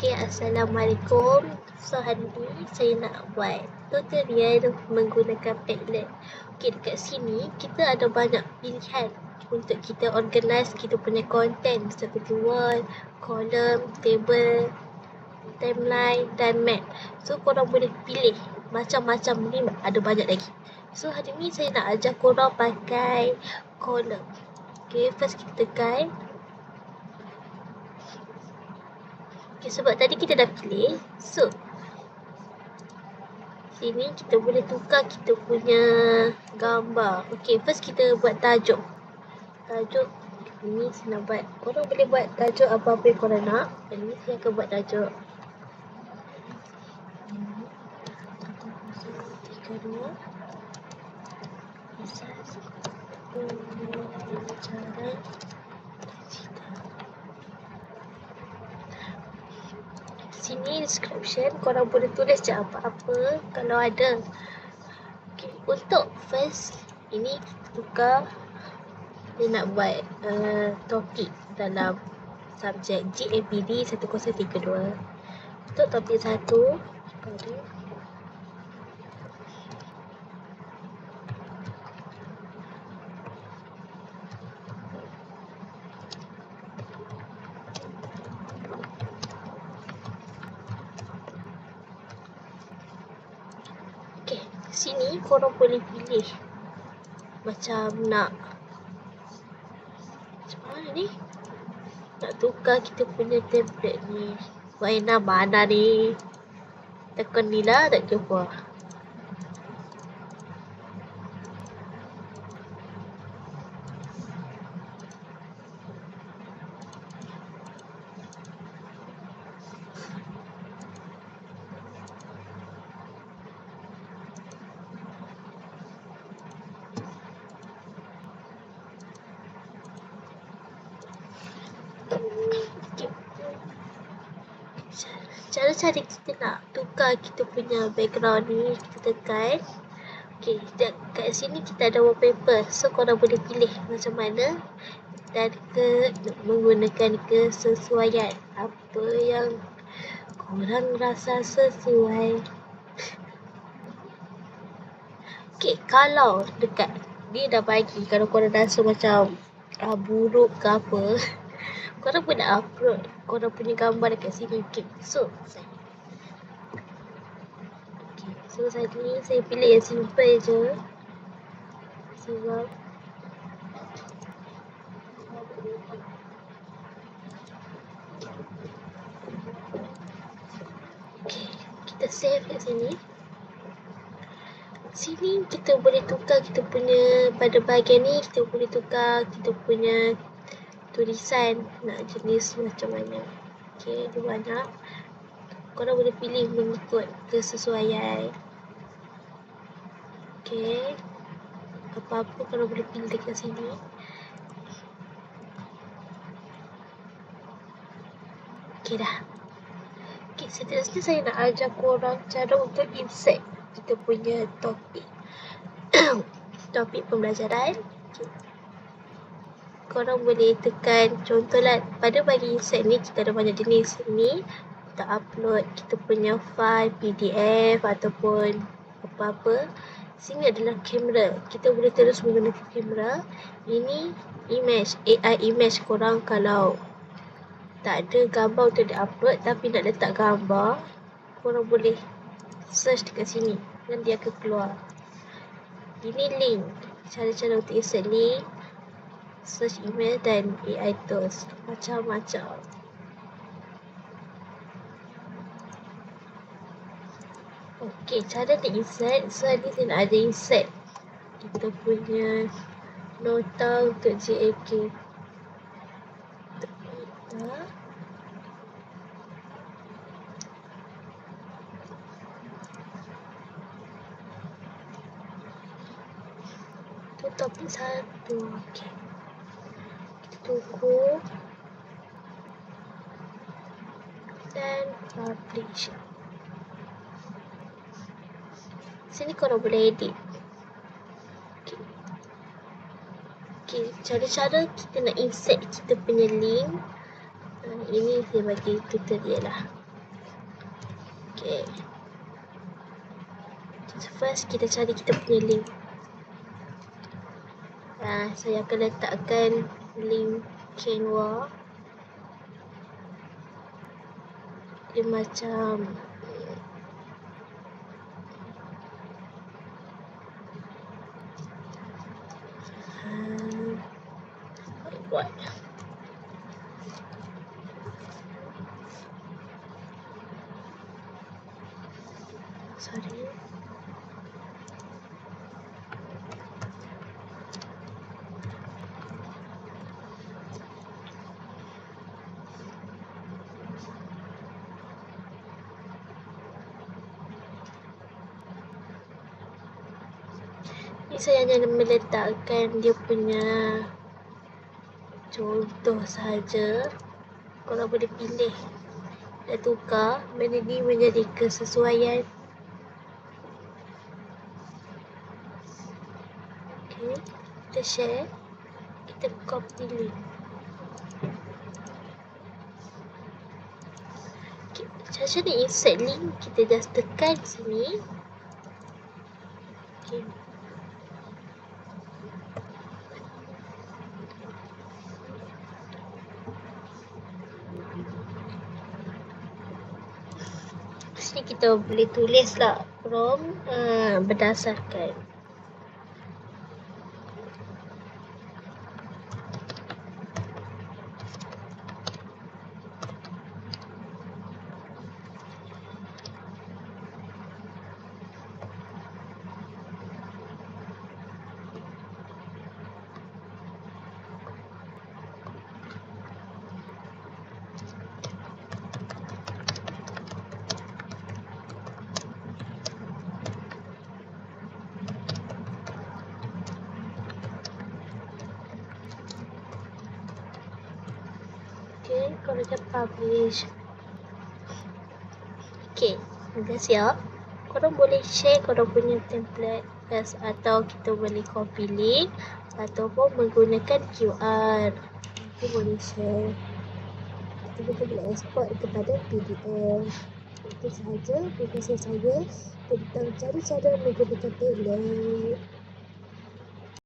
Assalamualaikum. So hari ni saya nak buat tutorial menggunakan Padlet. Dekat sini kita ada banyak pilihan untuk kita organize kita punya content seperti wall, column, table, timeline dan map. So korang boleh pilih macam-macam ni, ada banyak lagi. So hari ni saya nak ajar korang pakai column. First kita tekan. Sebab tadi kita dah pilih, so sini kita boleh tukar kita punya gambar. First kita buat tajuk. Tajuk ini saya nak buat. Korang boleh buat tajuk apa-apa yang korang nak. Kali ni saya akan buat tajuk 3, 2 asas pembelajaran sini description, korang boleh tulis je apa-apa kalau ada. Untuk first ini kita tukar, dia nak buat topik dalam subjek GAPD 1032. Untuk topik 1 pada sini korang boleh pilih macam nak macam mana ni, nak tukar kita punya template ni. Waina mana ni, tekan ni lah, tak jumpa. Cara-cara kita nak tukar kita punya background ni, kita tekan. Kat sini kita ada wallpaper. So korang boleh pilih macam mana dan menggunakan kesesuaian apa yang korang rasa sesuai. Kalau dekat dia dah bagi, kalau korang rasa macam buruk ke apa, korang pun nak upload korang punya gambar dekat sini. So saya pilih yang simple je. Sebab kita save kat sini. Sini kita boleh tukar kita punya, pada bahagian ni kita boleh tukar kita punya tulisan nak jenis macam mana. Dia banyak. Korang boleh pilih mengikut kesesuaian. Apa-apa korang boleh pilih dekat sini. Dah. Seterusnya saya nak ajar korang cara untuk insert kita punya topik. Topik pembelajaran. Korang boleh tekan, contohlah pada bagi insert ni kita ada banyak jenis. Ni kita upload kita punya file PDF ataupun apa-apa. Sini adalah kamera, kita boleh terus menggunakan kamera. Ini image, AI image. Korang kalau tak ada gambar untuk di-upload tapi nak letak gambar, korang boleh search dekat sini dan dia akan keluar. Ini link, cara-cara untuk insert link, search email dan AI tools, macam-macam. Cara nak insert. So ni saya nak ada insert kita punya nota untuk JAK. Topik 1. Kita tunggu dan publish. Sini korang boleh edit. Cara-cara kita nak insert kita punya link. Ini saya bagi tutorial lah. Okay. First kita cari kita punya link. Saya akan letakkan link Canva. Dia macam buat. Sorry. Ni saya hanya meletakkan dia punya contoh saja. Korang boleh pilih dan tukar mana ni menjadi kesesuaian. Okay, kita share, kita copy link. Okay, cara nak insert link, kita just tekan sini. Okay. Sini kita boleh tulis lah prompt berdasarkan okay, kalau dah publish. Okay, dah siap. Korang boleh share korang punya template atau kita boleh copy link ataupun menggunakan QR. Kita boleh share. Kita boleh export kepada PDF. Itu sahaja perkongsian saya tentang cara-cara menggunakan template.